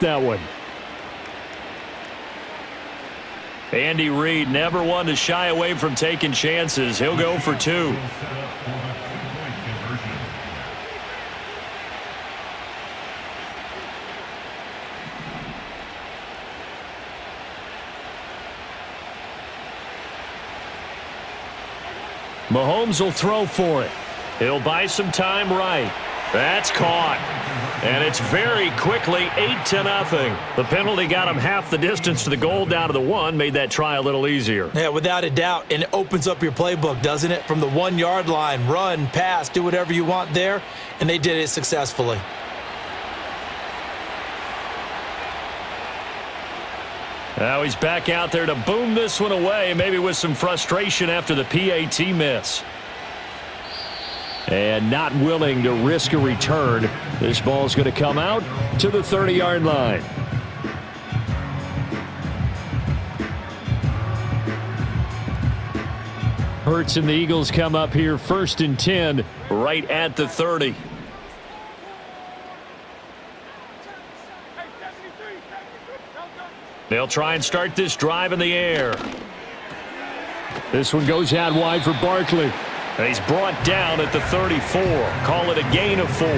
that one. Andy Reid, never one to shy away from taking chances. He'll go for 2. Mahomes will throw for it. He'll buy some time right. That's caught. And it's very quickly 8-0. The penalty got him half the distance to the goal down to the 1, made that try a little easier. Yeah, without a doubt. And it opens up your playbook, doesn't it? From the 1-yard line, run, pass, do whatever you want there. And they did it successfully. Now he's back out there to boom this one away, maybe with some frustration after the PAT miss. And not willing to risk a return. This ball's going to come out to the 30-yard line. Hurts and the Eagles come up here 1st and 10 right at the 30. They'll try and start this drive in the air. This one goes out wide for Barkley. And he's brought down at the 34. Call it a gain of 4.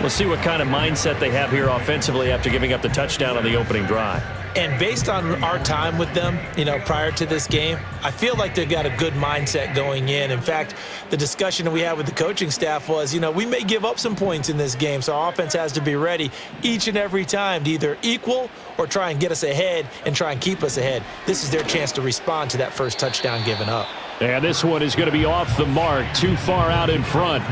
We'll see what kind of mindset they have here offensively after giving up the touchdown on the opening drive. And based on our time with them, prior to this game, I feel like they've got a good mindset going in. In fact, the discussion that we had with the coaching staff was, we may give up some points in this game, so our offense has to be ready each and every time to either equal or try and get us ahead and try and keep us ahead. This is their chance to respond to that first touchdown given up. And this one is going to be off the mark, too far out in front.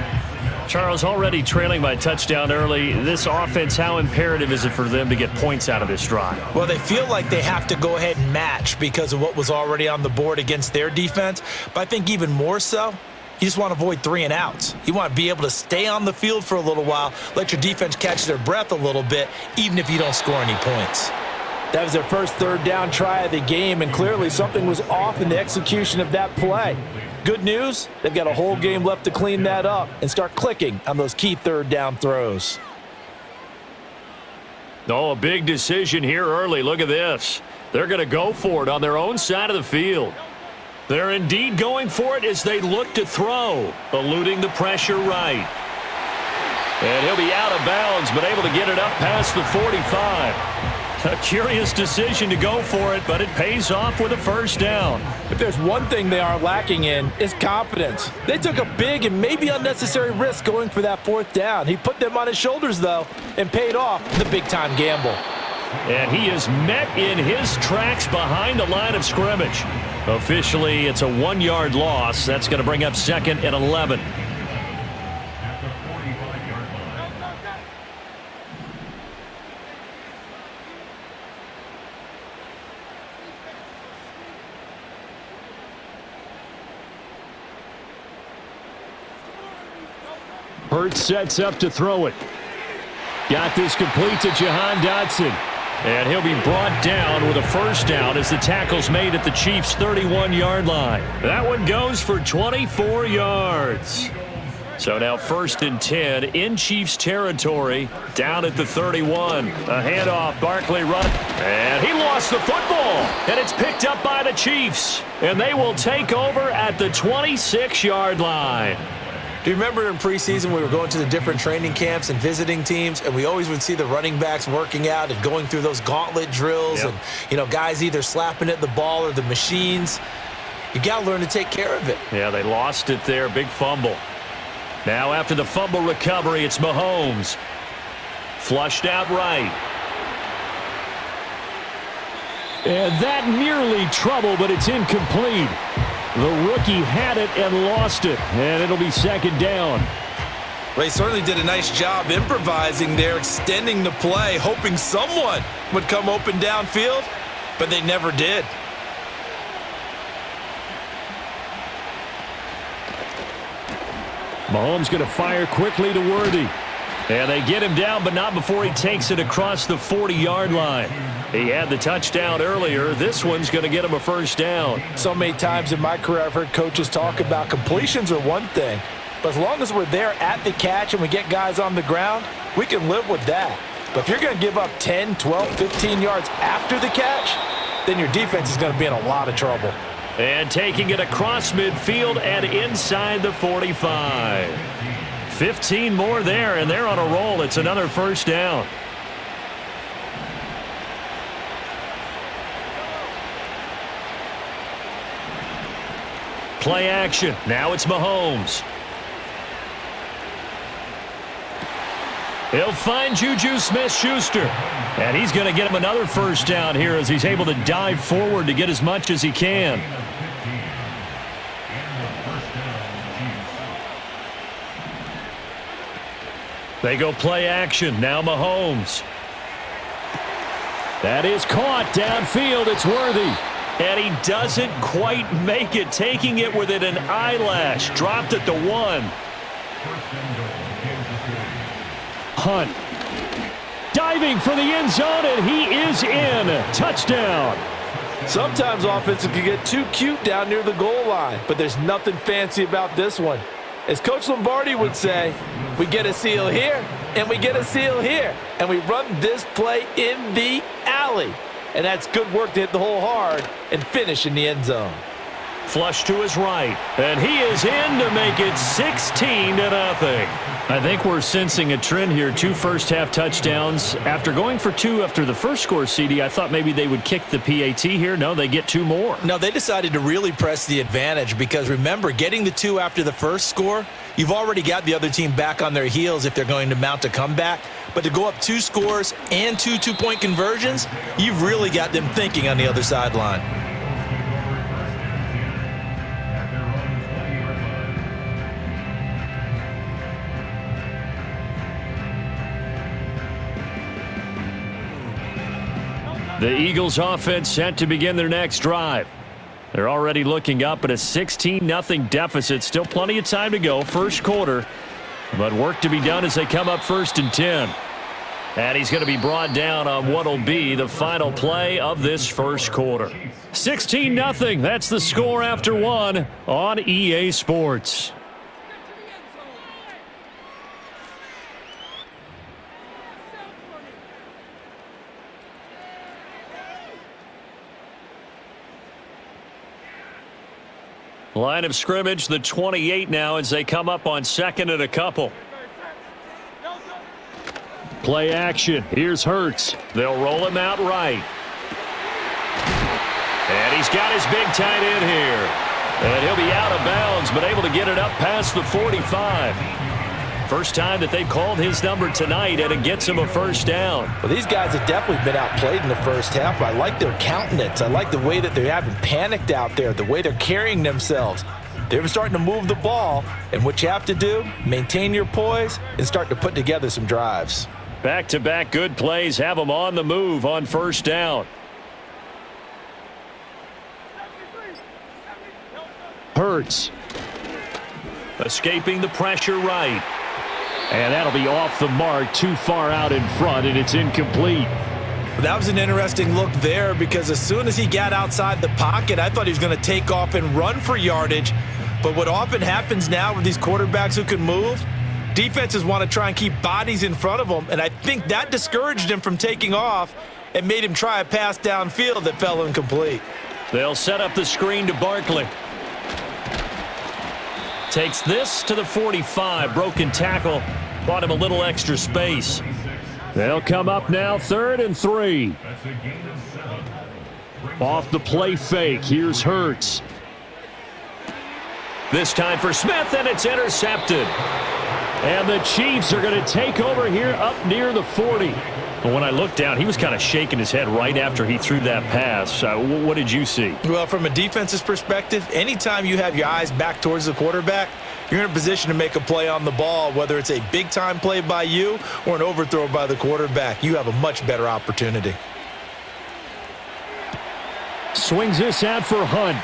Charles, already trailing by touchdown early. This offense, how imperative is it for them to get points out of this drive? Well, they feel like they have to go ahead and match because of what was already on the board against their defense. But I think even more so, you just want to avoid 3 and outs. You want to be able to stay on the field for a little while, let your defense catch their breath a little bit, even if you don't score any points. That was their first 3rd down try of the game, and clearly something was off in the execution of that play. Good news, they've got a whole game left to clean that up and start clicking on those key 3rd down throws. Oh, a big decision here early. Look at this. They're going to go for it on their own side of the field. They're indeed going for it as they look to throw, eluding the pressure right. And he'll be out of bounds, but able to get it up past the 45. A curious decision to go for it, but it pays off with a first down. If there's one thing they are lacking in, it's confidence. They took a big and maybe unnecessary risk going for that 4th down. He put them on his shoulders, though, and paid off the big-time gamble. And he is met in his tracks behind the line of scrimmage. Officially, it's a 1-yard loss. That's going to bring up 2nd and 11. Hurts sets up to throw it. Got this complete to Jahan Dotson. And he'll be brought down with a first down as the tackle's made at the Chiefs' 31-yard line. That one goes for 24 yards. So now 1st and 10 in Chiefs territory, down at the 31. A handoff, Barkley run. And he lost the football. And it's picked up by the Chiefs. And they will take over at the 26-yard line. Do you remember in preseason we were going to the different training camps and visiting teams, and we always would see the running backs working out and going through those gauntlet drills, Yep. and guys either slapping at the ball or the machines. You got to learn to take care of it. Yeah, they lost it there. Big fumble. Now after the fumble recovery, it's Mahomes. Flushed out right. And that nearly trouble, but it's incomplete. The rookie had it and lost it, and it'll be 2nd down. Well, he certainly did a nice job improvising there, extending the play, hoping someone would come open downfield, but they never did. Mahomes going to fire quickly to Worthy. And they get him down, but not before he takes it across the 40-yard line. He had the touchdown earlier. This one's going to get him a first down. So many times in my career I've heard coaches talk about completions are one thing, but as long as we're there at the catch and we get guys on the ground, we can live with that. But if you're going to give up 10, 12, 15 yards after the catch, then your defense is going to be in a lot of trouble. And taking it across midfield and inside the 45. 15 more there, and they're on a roll. It's another first down. Play action. Now it's Mahomes. He'll find Juju Smith-Schuster. And he's going to get him another first down here as he's able to dive forward to get as much as he can. They go play action. Now Mahomes. That is caught downfield. It's Worthy. And he doesn't quite make it, taking it within an eyelash. Dropped at the 1. Hunt. Diving for the end zone, and he is in. Touchdown. Sometimes offenses can get too cute down near the goal line, but there's nothing fancy about this one. As Coach Lombardi would say, we get a seal here, and we get a seal here, and we run this play in the alley. And that's good work to hit the hole hard and finish in the end zone. Flush to his right, and he is in to make it 16-0. I think we're sensing a trend here. 2 first-half touchdowns. After going for 2 after the first score, CD, I thought maybe they would kick the PAT here. No, they get 2 more. No, they decided to really press the advantage because, remember, getting the 2 after the first score, you've already got the other team back on their heels if they're going to mount a comeback. But to go up 2 scores and 2 two-point conversions, you've really got them thinking on the other sideline. The Eagles offense set to begin their next drive. They're already looking up at a 16-0 deficit. Still plenty of time to go, first quarter. But work to be done as they come up 1st and 10. And he's going to be brought down on what will be the final play of this first quarter. 16-0. That's the score after 1 on EA Sports. Line of scrimmage, the 28 now as they come up on 2nd and a couple. Play action. Here's Hurts. They'll roll him out right. And he's got his big tight end here. And he'll be out of bounds, but able to get it up past the 45. First time that they've called his number tonight, and it gets him a first down. Well, these guys have definitely been outplayed in the first half. I like their countenance. I like the way that they haven't panicked out there, the way they're carrying themselves. They're starting to move the ball, and what you have to do, maintain your poise and start to put together some drives. Back-to-back good plays have them on the move on first down. Hurts. Escaping the pressure right. And that'll be off the mark, too far out in front, and it's incomplete. That was an interesting look there because as soon as he got outside the pocket, I thought he was going to take off and run for yardage. But what often happens now with these quarterbacks who can move, defenses want to try and keep bodies in front of them, and I think that discouraged him from taking off and made him try a pass downfield that fell incomplete. They'll set up the screen to Barkley. Takes this to the 45. Broken tackle. Bought him a little extra space. They'll come up now 3rd and 3. Off the play fake. Here's Hurts. This time for Smith, and it's intercepted. And the Chiefs are going to take over here up near the 40. But when I looked down, he was kind of shaking his head right after he threw that pass. What did you see? Well, from a defense's perspective, anytime you have your eyes back towards the quarterback, you're in a position to make a play on the ball, whether it's a big-time play by you or an overthrow by the quarterback. You have a much better opportunity. Swings this out for Hunt.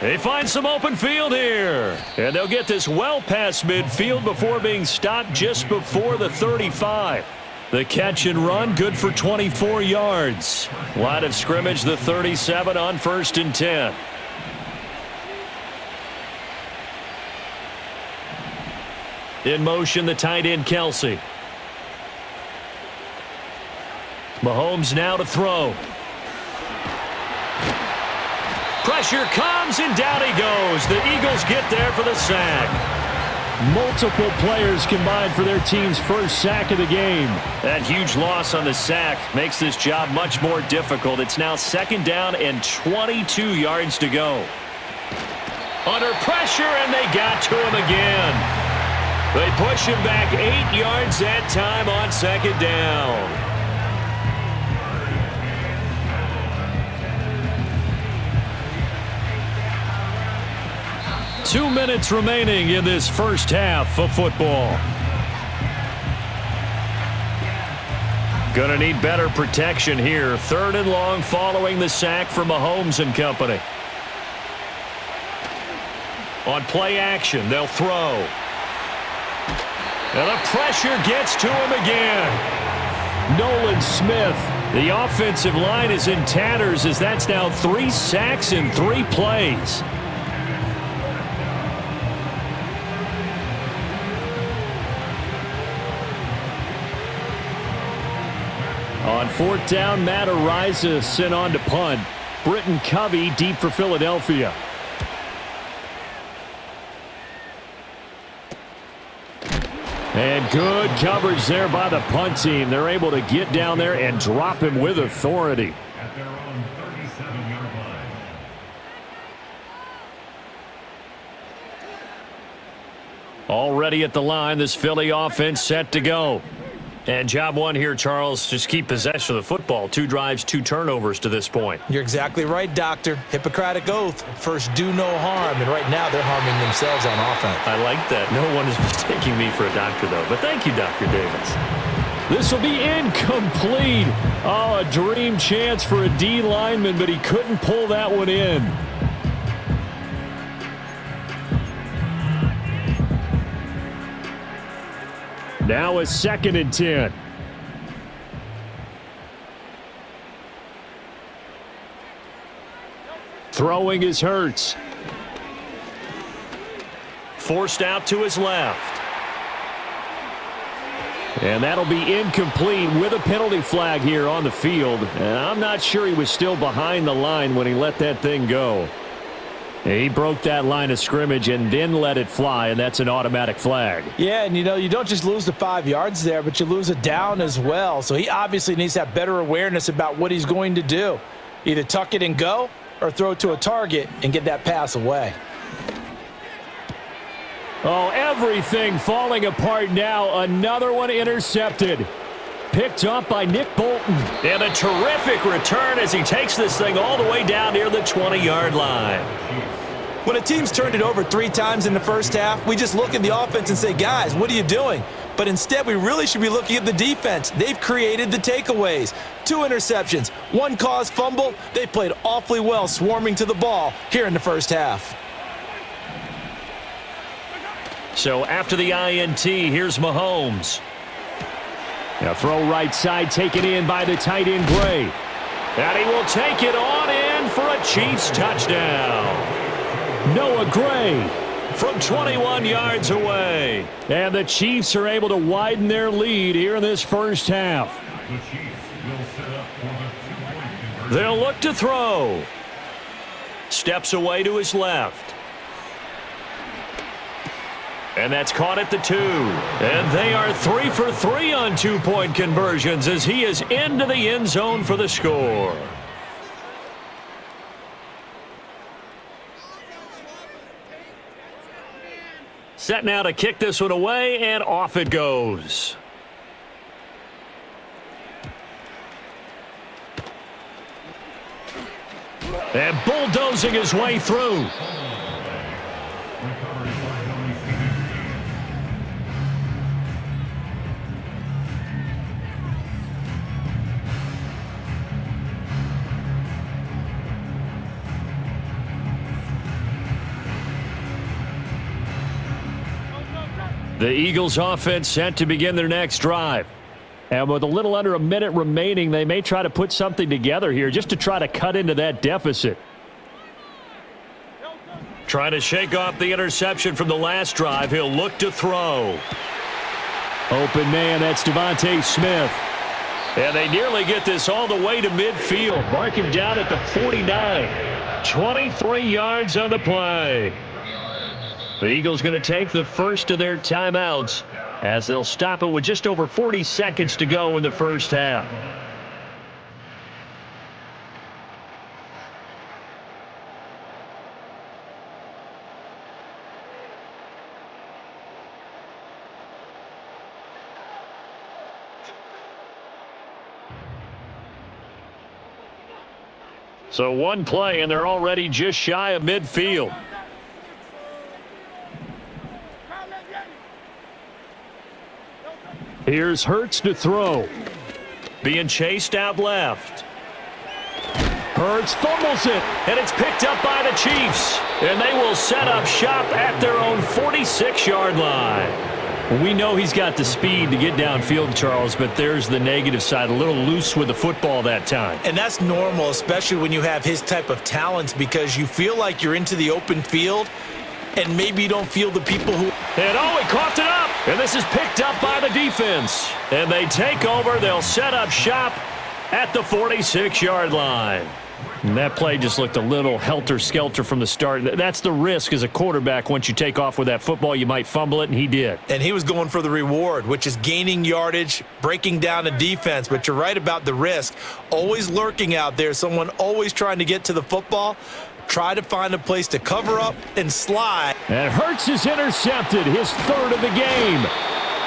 They find some open field here. And they'll get this well past midfield before being stopped just before the 35. The catch and run, good for 24 yards. Line of scrimmage, the 37 on 1st and 10. In motion, the tight end, Kelsey. Mahomes now to throw. Pressure comes, and down he goes. The Eagles get there for the sack. Multiple players combined for their team's first sack of the game. That huge loss on the sack makes this job much more difficult. It's now 2nd down and 22 yards to go. Under pressure, and they got to him again. They push him back 8 yards that time on 2nd down. 2 minutes remaining in this first half of football. Gonna need better protection here. 3rd and long following the sack from Mahomes and company. On play action, they'll throw. And the pressure gets to him again. Nolan Smith. The offensive line is in tatters as that's now 3 sacks in 3 plays. On 4th down, Matt Araiza sent on to punt. Britton Covey deep for Philadelphia. And good coverage there by the punt team. They're able to get down there and drop him with authority. At their own 37-yard line. Already at the line, this Philly offense set to go. And job one here, Charles, just keep possession of the football. 2 drives, 2 turnovers to this point. You're exactly right, Doctor. Hippocratic oath. First, do no harm. And right now, they're harming themselves on offense. I like that. No one is mistaking me for a doctor, though. But thank you, Dr. Davis. This will be incomplete. Oh, a dream chance for a D lineman, but he couldn't pull that one in. Now a 2nd and 10. Throwing is Hurts. Forced out to his left. And that'll be incomplete with a penalty flag here on the field. And I'm not sure he was still behind the line when he let that thing go. He broke that line of scrimmage and then let it fly, and that's an automatic flag. Yeah, and you don't just lose the 5 yards there, but you lose a down as well. So he obviously needs to have better awareness about what he's going to do. Either tuck it and go or throw it to a target and get that pass away. Oh, everything falling apart now. Another one intercepted. Picked up by Nick Bolton. And a terrific return as he takes this thing all the way down near the 20-yard line. When a team's turned it over 3 times in the first half, we just look at the offense and say, guys, what are you doing? But instead, we really should be looking at the defense. They've created the takeaways. 2 interceptions, 1 caused fumble. They played awfully well swarming to the ball here in the first half. So after the INT, here's Mahomes. Now throw right side, taken in by the tight end Gray. And he will take it on in for a Chiefs touchdown. Noah Gray from 21 yards away. And the Chiefs are able to widen their lead here in this first half. The Chiefs will set up for the 2-point conversion. They'll look to throw. Steps away to his left. And that's caught at the 2. And they are 3 for 3 on 2-point conversions as he is into the end zone for the score. Set now to kick this one away, and off it goes. And bulldozing his way through. The Eagles offense set to begin their next drive. And with a little under a minute remaining, they may try to put something together here just to try to cut into that deficit. Trying to shake off the interception from the last drive. He'll look to throw. Open man, that's Devontae Smith. And they nearly get this all the way to midfield. Mark him down at the 49. 23 yards on the play. The Eagles going to take the first of their timeouts as they'll stop it with just over 40 seconds to go in the first half. So one play, and they're already just shy of midfield. Here's Hurts to throw. Being chased out left. Hurts fumbles it, and it's picked up by the Chiefs. And they will set up shop at their own 46-yard line. We know he's got the speed to get downfield, Charles, but there's the negative side. A little loose with the football that time. And that's normal, especially when you have his type of talents, because you feel like you're into the open field, and maybe you don't feel the people who... And he coughed it up. And this is picked up by the defense. And they take over. They'll set up shop at the 46-yard line. And that play just looked a little helter-skelter from the start. That's the risk as a quarterback. Once you take off with that football, you might fumble it, and he did. And he was going for the reward, which is gaining yardage, breaking down a defense. But you're right about the risk. Always lurking out there, someone always trying to get to the football. Try to find a place to cover up and slide. And Hurts is intercepted, his third of the game.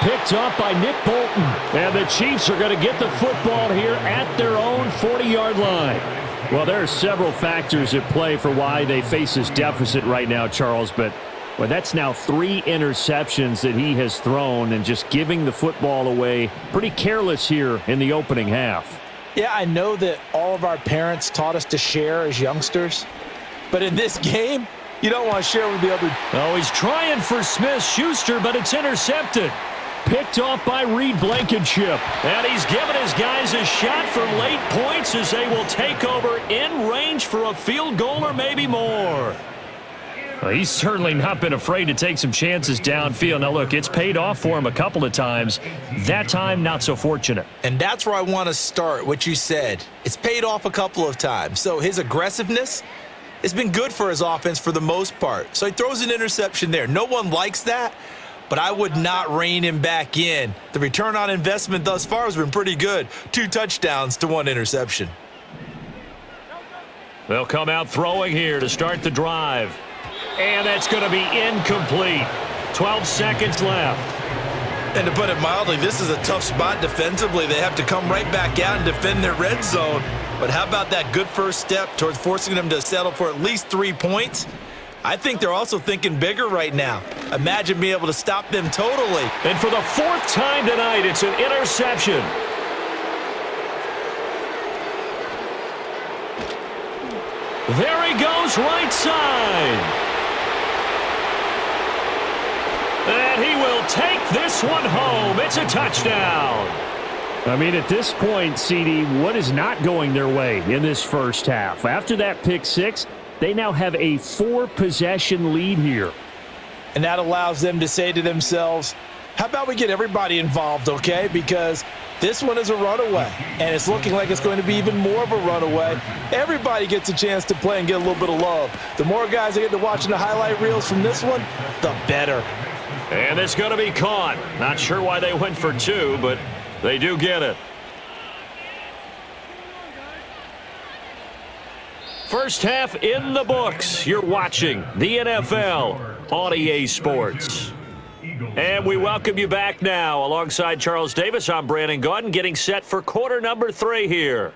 Picked up by Nick Bolton. And the Chiefs are going to get the football here at their own 40-yard line. Well, there are several factors at play for why they face this deficit right now, Charles, but well, that's now 3 interceptions that he has thrown and just giving the football away. Pretty careless here in the opening half. Yeah, I know that all of our parents taught us to share as youngsters, but in this game, you don't want to share with the other. Oh, he's trying for Smith-Schuster, but it's intercepted. Picked off by Reed Blankenship. And he's given his guys a shot for late points as they will take over in range for a field goal or maybe more. Well, he's certainly not been afraid to take some chances downfield. Now, look, it's paid off for him a couple of times. That time, not so fortunate. And that's where I want to start, what you said. It's paid off a couple of times. So his aggressiveness has been good for his offense for the most part. So he throws an interception there. No one likes that. But I would not rein him back in. The return on investment thus far has been pretty good. 2 touchdowns to 1 interception. They'll come out throwing here to start the drive. And that's going to be incomplete. 12 seconds left. And to put it mildly, this is a tough spot defensively. They have to come right back out and defend their red zone. But how about that good first step towards forcing them to settle for at least 3 points? I think they're also thinking bigger right now. Imagine being able to stop them totally. And for the 4th time tonight, it's an interception. There he goes, right side. And he will take this one home. It's a touchdown. I mean, at this point, CD, what is not going their way in this first half? After that pick 6, they now have a 4-possession lead here. And that allows them to say to themselves, how about we get everybody involved, okay? Because this one is a runaway, and it's looking like it's going to be even more of a runaway. Everybody gets a chance to play and get a little bit of love. The more guys that get to watching the highlight reels from this one, the better. And it's going to be caught. Not sure why they went for 2, but they do get it. First half in the books. You're watching the NFL on EA Sports. And we welcome you back now. Alongside Charles Davis, I'm Brandon Gaudin, getting set for quarter number 3 here.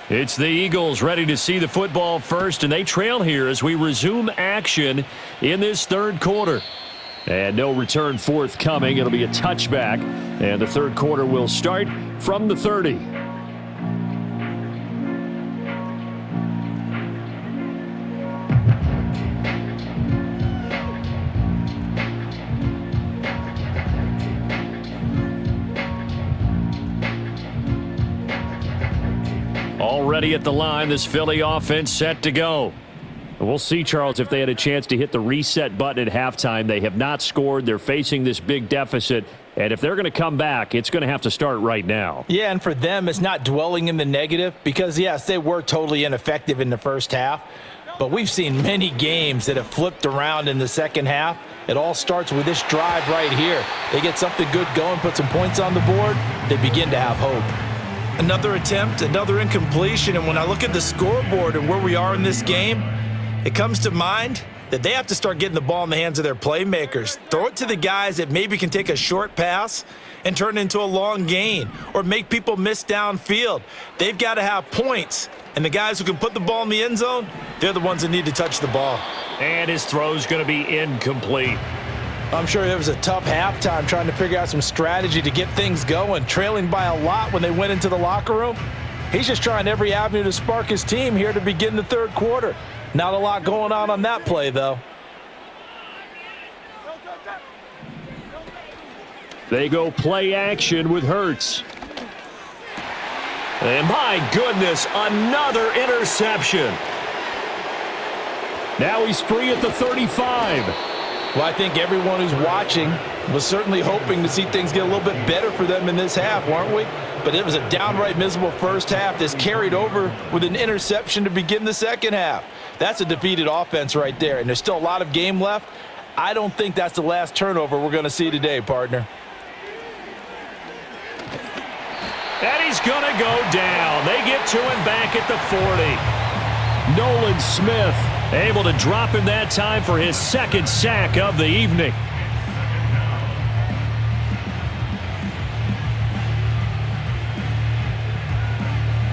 It's the Eagles ready to see the football first, and they trail here as we resume action in this third quarter. And no return forthcoming. It'll be a touchback. And the third quarter will start from the 30. Already at the line, this Philly offense set to go. We'll see, Charles, if they had a chance to hit the reset button at halftime. They have not scored. They're facing this big deficit. And if they're going to come back, it's going to have to start right now. Yeah, and for them, it's not dwelling in the negative because, yes, they were totally ineffective in the first half. But we've seen many games that have flipped around in the second half. It all starts with this drive right here. They get something good going, put some points on the board, they begin to have hope. Another attempt, another incompletion, and when I look at the scoreboard and where we are in this game, it comes to mind that they have to start getting the ball in the hands of their playmakers. Throw it to the guys that maybe can take a short pass and turn it into a long gain or make people miss downfield. They've got to have points, and the guys who can put the ball in the end zone, they're the ones that need to touch the ball. And his throw's going to be incomplete. I'm sure it was a tough halftime trying to figure out some strategy to get things going, trailing by a lot when they went into the locker room. He's just trying every avenue to spark his team here to begin the third quarter. Not a lot going on that play, though. They go play action with Hurts. And my goodness, another interception. Now he's free at the 35. Well, I think everyone who's watching was certainly hoping to see things get a little bit better for them in this half, weren't we? But it was a downright miserable first half that's carried over with an interception to begin the second half. That's a defeated offense right there, and there's still a lot of game left. I don't think that's the last turnover we're going to see today, partner. And he's going to go down. They get to him back at the 40. Nolan Smith able to drop him that time for his second sack of the evening.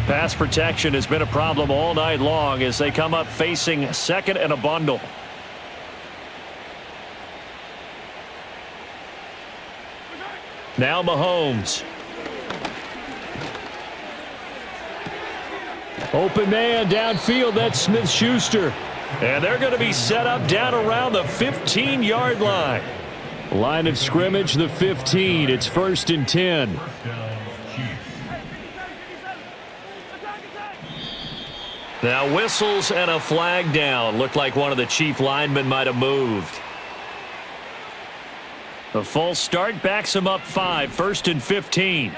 Pass protection has been a problem all night long as they come up facing second and a bundle. Now Mahomes. Open man downfield, that's Smith-Schuster. And they're going to be set up down around the 15-yard line. Line of scrimmage, the 15. It's 1st and 10. Now whistles and a flag down. Looked like one of the Chief linemen might have moved. The false start backs him up 5. 1st and 15.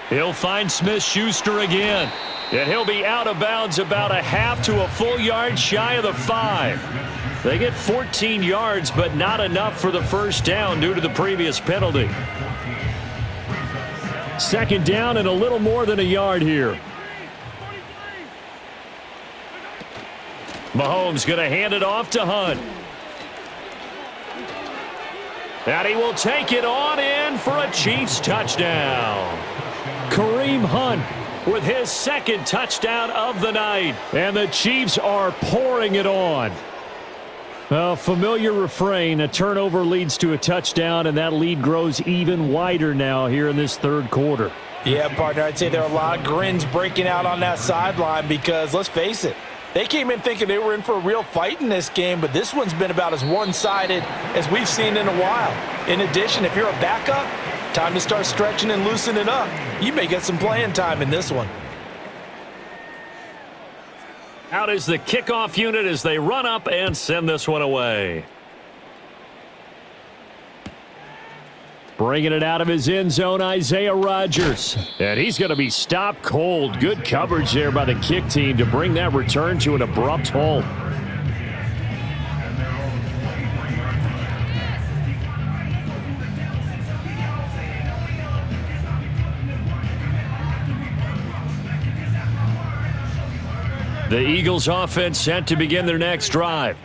He'll find Smith-Schuster again. And he'll be out of bounds about a half to a full yard shy of the 5. They get 14 yards, but not enough for the first down due to the previous penalty. Second down and a little more than a yard here. Mahomes going to hand it off to Hunt. And he will take it on in for a Chiefs touchdown. Kareem Hunt with his second touchdown of the night. And the Chiefs are pouring it on. A familiar refrain, a turnover leads to a touchdown, and that lead grows even wider now here in this third quarter. Yeah, partner, I'd say there are a lot of grins breaking out on that sideline because, let's face it, they came in thinking they were in for a real fight in this game, but this one's been about as one-sided as we've seen in a while. In addition, if you're a backup, time to start stretching and loosening up. You may get some playing time in this one. Out is the kickoff unit as they run up and send this one away. Bringing it out of his end zone, Isaiah Rodgers. And he's going to be stopped cold. Good coverage there by the kick team to bring that return to an abrupt halt. The Eagles offense set to begin their next drive.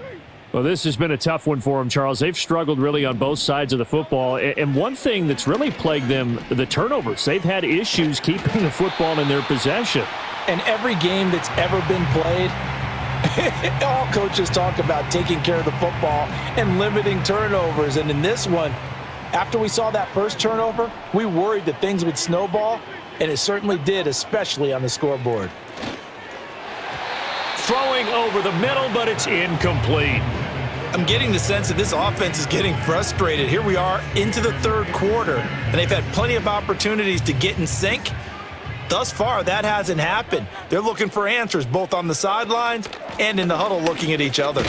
Well, this has been a tough one for them, Charles. They've struggled really on both sides of the football. And one thing that's really plagued them, the turnovers. They've had issues keeping the football in their possession. And every game that's ever been played, all coaches talk about taking care of the football and limiting turnovers. And in this one, after we saw that first turnover, we worried that things would snowball, and it certainly did, especially on the scoreboard. Throwing over the middle, but it's incomplete. I'm getting the sense that this offense is getting frustrated. Here we are into the third quarter, and they've had plenty of opportunities to get in sync, Thus far, that hasn't happened. They're looking for answers both on the sidelines and in the huddle looking at each other.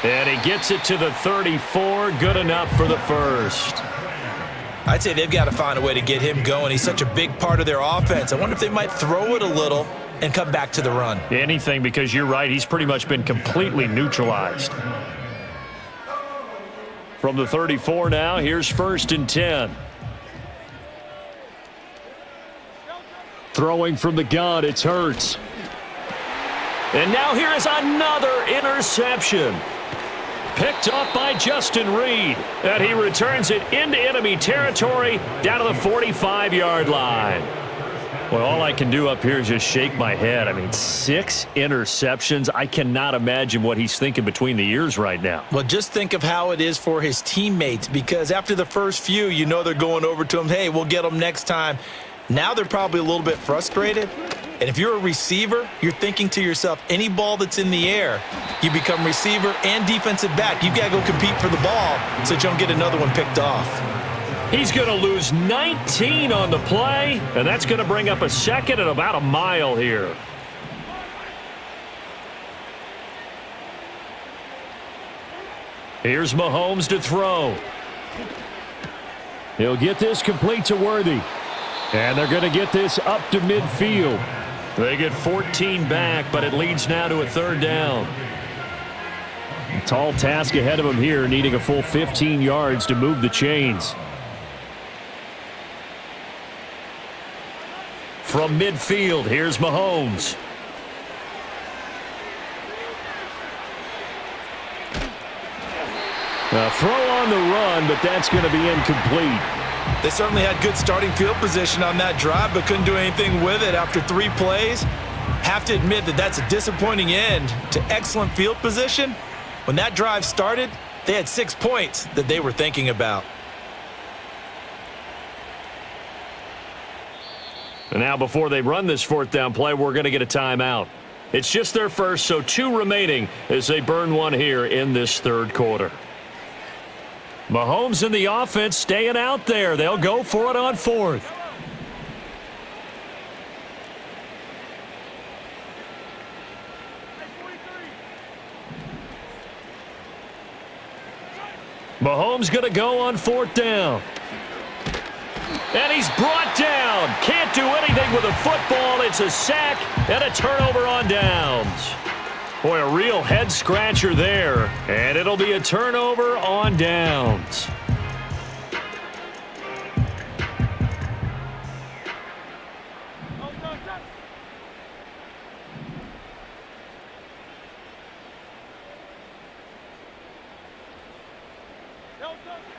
And he gets it to the 34. Good enough for the first. I'd say they've got to find a way to get him going. He's such a big part of their offense. I wonder if they might throw it a little and come back to the run. Anything, because you're right. He's pretty much been completely neutralized. From the 34 now, here's 1st and 10. Throwing from the gun, it's Hurts. And now here is another interception. Picked up by Justin Reed. And he returns it into enemy territory down to the 45-yard line. Well, all I can do up here is just shake my head. I mean, 6 interceptions. I cannot imagine what he's thinking between the ears right now. Well, just think of how it is for his teammates, because after the first few, you know they're going over to him, hey, we'll get them next time. Now they're probably a little bit frustrated. And if you're a receiver, you're thinking to yourself, any ball that's in the air, you become receiver and defensive back. You've got to go compete for the ball so that you don't get another one picked off. He's going to lose 19 on the play, and that's going to bring up a second at about a mile here. Here's Mahomes to throw. He'll get this complete to Worthy. And they're going to get this up to midfield. They get 14 back, but it leads now to a 3rd down. A tall task ahead of him here, needing a full 15 yards to move the chains. From midfield, here's Mahomes. A throw on the run, but that's going to be incomplete. They certainly had good starting field position on that drive, but couldn't do anything with it after 3 plays. Have to admit that that's a disappointing end to excellent field position. When that drive started, they had 6 points that they were thinking about. And now before they run this 4th down play, we're going to get a timeout. It's just their first, so 2 remaining as they burn one here in this 3rd quarter. Mahomes and the offense staying out there. They'll go for it on 4th. Mahomes going to go on 4th down. And he's brought down. Can't do anything with a football. It's a sack and a turnover on downs. Boy, a real head-scratcher there. And it'll be a turnover on downs.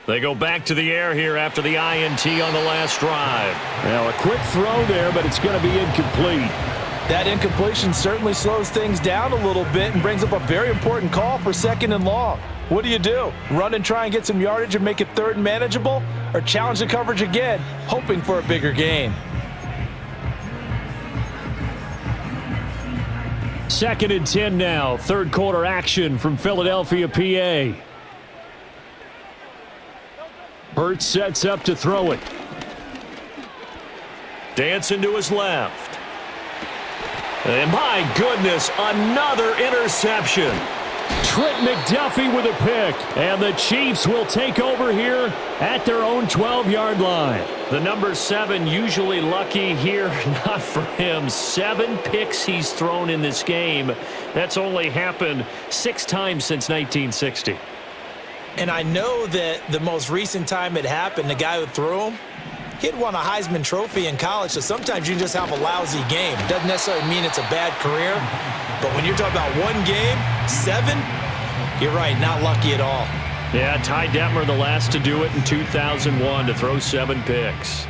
They go back to the air here after the INT on the last drive. Now a quick throw there, but it's going to be incomplete. That incompletion certainly slows things down a little bit and brings up a very important call for 2nd and long. What do? Run and try and get some yardage and make it 3rd and manageable? Or challenge the coverage again, hoping for a bigger gain? 2nd and 10 now. 3rd quarter action from Philadelphia, PA. Hurts sets up to throw it. Dancing to his left. And my goodness, another interception. Trent McDuffie with a pick. And the Chiefs will take over here at their own 12-yard line. The number 7 usually lucky here. Not for him. 7 picks he's thrown in this game. That's only happened 6 times since 1960. And I know that the most recent time it happened, the guy who threw him, he had won a Heisman Trophy in college, so sometimes you just have a lousy game. Doesn't necessarily mean it's a bad career, but when you're talking about 1 game, 7, you're right, not lucky at all. Yeah, Ty Detmer the last to do it in 2001 to throw 7 picks.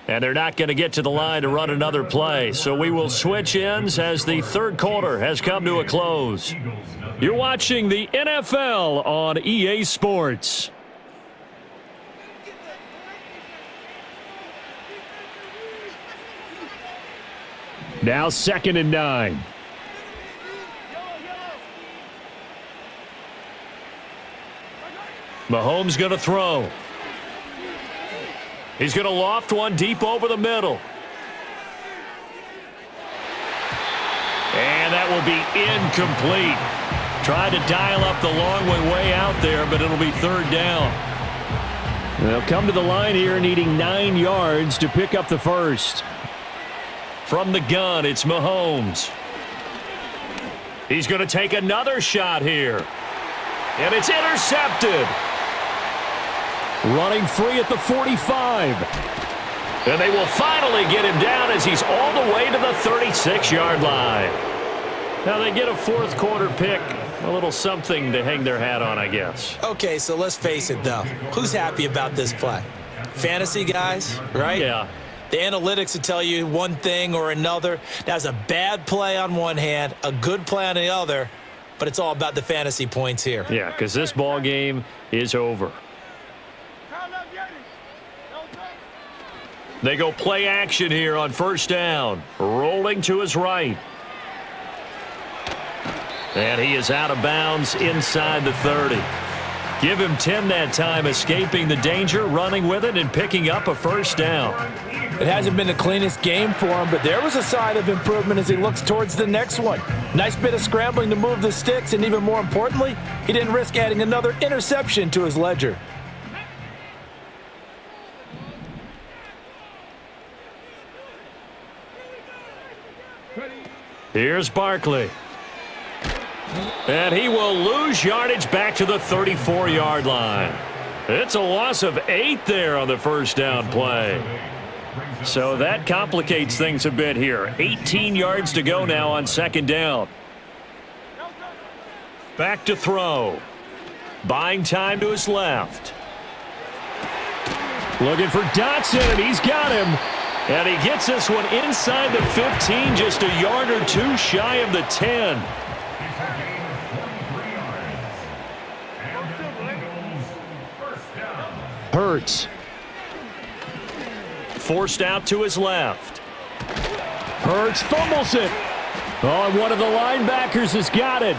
And they're not going to get to the line to run another play. So we will switch ends as the 3rd quarter has come to a close. You're watching the NFL on EA Sports. Now 2nd and 9. Mahomes going to throw. He's going to loft one deep over the middle. And that will be incomplete. Tried to dial up the long way out there, but it'll be third down. They'll come to the line here needing 9 yards to pick up the first. From the gun, it's Mahomes. He's going to take another shot here. And it's intercepted. Running free at the 45. And they will finally get him down as he's all the way to the 36-yard line. Now they get a fourth quarter pick. A little something to hang their hat on, I guess. Okay, so let's face it, though. Who's happy about this play? Fantasy guys, right? Yeah. The analytics will tell you one thing or another. That's a bad play on one hand, a good play on the other, but it's all about the fantasy points here. Yeah, because this ball game is over. They go play action here on first down. Rolling to his right. And he is out of bounds inside the 30. Give him 10 that time, escaping the danger, running with it, and picking up a first down. It hasn't been the cleanest game for him, but there was a sign of improvement as he looks towards the next one. Nice bit of scrambling to move the sticks, and even more importantly, he didn't risk adding another interception to his ledger. Here's Barkley. And he will lose yardage back to the 34-yard line. It's a loss of 8 there on the first down play. So that complicates things a bit here. 18 yards to go now on second down. Back to throw. Buying time to his left. Looking for Dotson, and he's got him. And he gets this one inside the 15, just a yard or two shy of the 10. Hurts. Forced out to his left. Hurts fumbles it. Oh, and one of the linebackers has got it.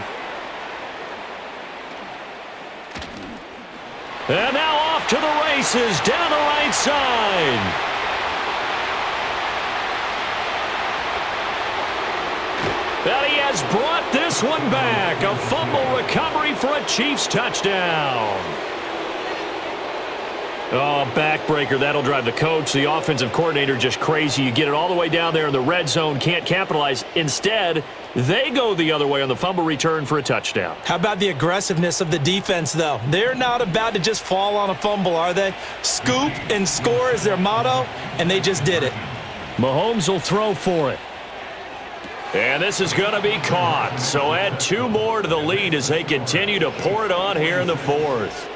And now off to the races down the right side. And he has brought this one back. A fumble recovery for a Chiefs touchdown. Oh, backbreaker. That'll drive the coach, the offensive coordinator, just crazy. You get it all the way down there in the red zone, can't capitalize. Instead, they go the other way on the fumble return for a touchdown. How about the aggressiveness of the defense, though? They're not about to just fall on a fumble, are they? Scoop and score is their motto, and they just did it. Mahomes will throw for it. And this is going to be caught. So add 2 more to the lead as they continue to pour it on here in the fourth.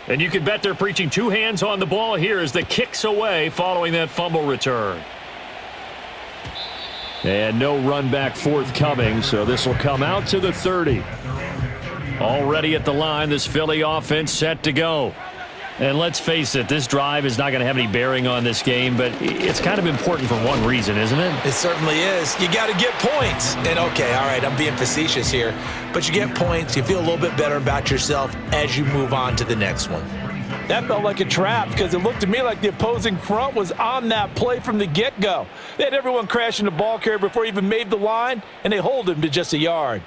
And you can bet they're preaching 2 hands on the ball here as the kick's away following that fumble return. And no run back forthcoming, so this will come out to the 30. Already at the line, this Philly offense set to go. And let's face it, this drive is not going to have any bearing on this game, but it's kind of important for one reason, isn't it? It certainly is. You got to get points. And, okay, all right, I'm being facetious here, but you get points, you feel a little bit better about yourself as you move on to the next one. That felt like a trap because it looked to me like the opposing front was on that play from the get-go. They had everyone crashing the ball carrier before he even made the line, and they hold him to just a yard.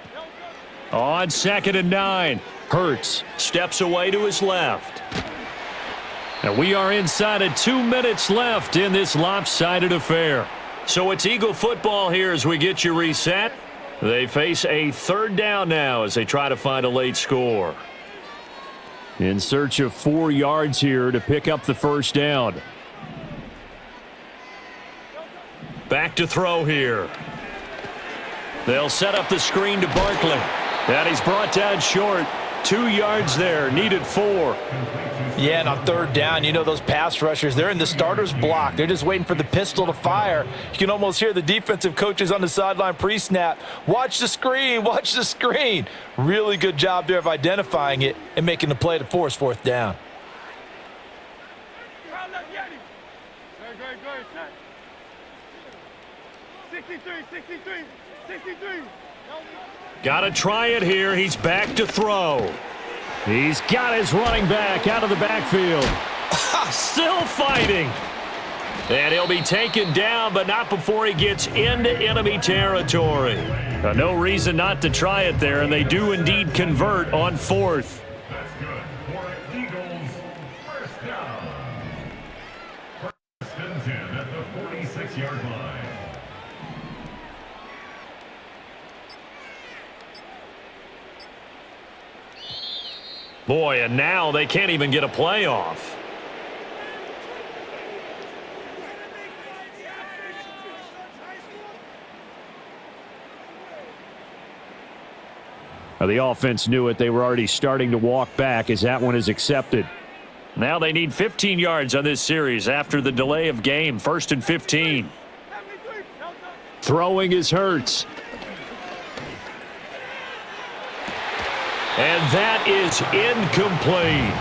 On 2nd and 9, Hurts steps away to his left. And we are inside of 2 minutes left in this lopsided affair. So it's Eagle football here as we get you reset. They face a 3rd down now as they try to find a late score. In search of 4 yards here to pick up the first down. Back to throw here. They'll set up the screen to Barkley. And he's brought down short. 2 yards there, needed 4. Yeah, and on 3rd down, you know those pass rushers, they're in the starter's block. They're just waiting for the pistol to fire. You can almost hear the defensive coaches on the sideline pre-snap. Watch the screen, watch the screen. Really good job there of identifying it and making the play to force 4th down. Good. Set. 63. Got to try it here. He's back to throw. He's got his running back out of the backfield. Still fighting. And he'll be taken down, but not before he gets into enemy territory. No reason not to try it there, and they do indeed convert on 4th. That's good for Eagles. First down. First and 10 at the 46-yard line. Boy, and now they can't even get a playoff. The offense knew it. They were already starting to walk back as that one is accepted. Now they need 15 yards on this series after the delay of game. 1st and 15. Throwing is Hurts. And that is incomplete.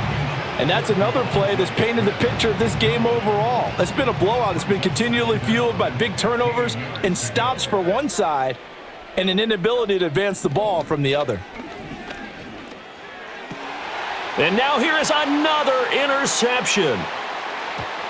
And that's another play that's painted the picture of this game overall. It's been a blowout. It's been continually fueled by big turnovers and stops for one side and an inability to advance the ball from the other. And now here is another interception.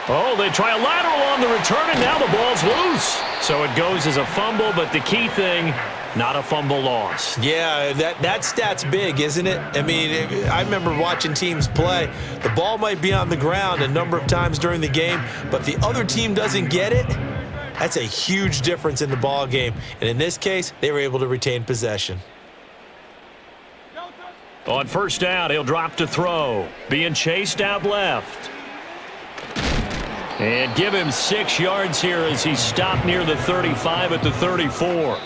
Oh, they try a lateral on the return, and now the ball's loose. So it goes as a fumble, but the key thing, not a fumble loss. Yeah, that stat's big, isn't it? I mean, I remember watching teams play. The ball might be on the ground a number of times during the game, but the other team doesn't get it. That's a huge difference in the ball game. And in this case, they were able to retain possession. On 1st down, he'll drop to throw. Being chased out left. And give him 6 yards here as he stopped near the 35 at the 34.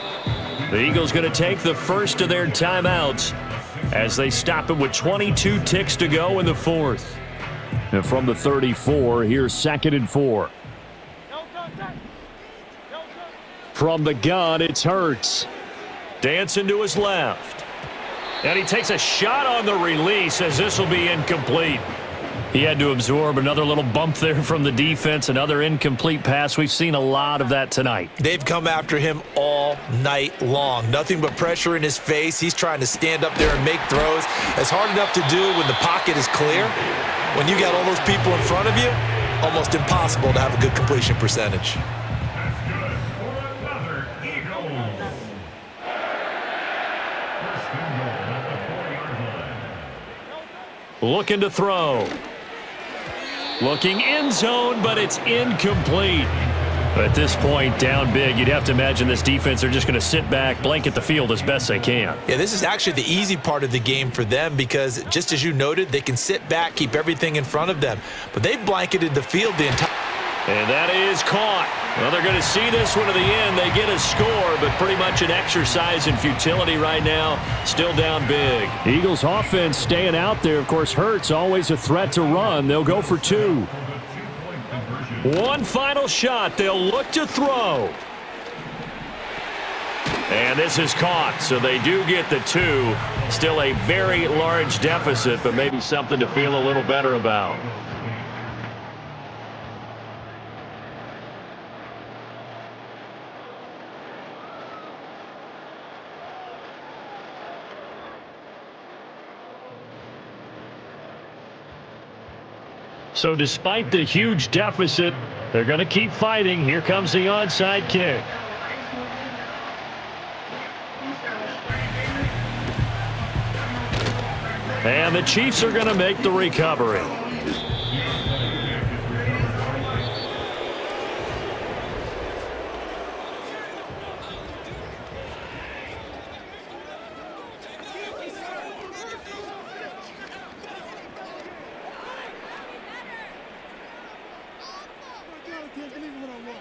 The Eagles going to take the first of their timeouts as they stop it with 22 ticks to go in the 4th. And from the 34, here's 2nd and 4. From the gun, it's Hurts. Dancing to his left. And he takes a shot on the release as this will be incomplete. He had to absorb another little bump there from the defense, another incomplete pass. We've seen a lot of that tonight. They've come after him all night long. Nothing but pressure in his face. He's trying to stand up there and make throws. It's hard enough to do when the pocket is clear. When you got all those people in front of you, almost impossible to have a good completion percentage. Looking to throw. Looking end zone, but it's incomplete. At this point, down big, you'd have to imagine this defense, they're just going to sit back, blanket the field as best they can. Yeah, this is actually the easy part of the game for them because, just as you noted, they can sit back, keep everything in front of them. But they've blanketed the field the entire... And that is caught. Well, they're going to see this one to the end. They get a score, but pretty much an exercise in futility right now. Still down big. Eagles offense staying out there. Of course, Hurts always a threat to run. They'll go for 2. One final shot. They'll look to throw. And this is caught, so they do get the 2. Still a very large deficit, but maybe something to feel a little better about. So despite the huge deficit, they're going to keep fighting. Here comes the onside kick. And the Chiefs are going to make the recovery. Can't believe what I want.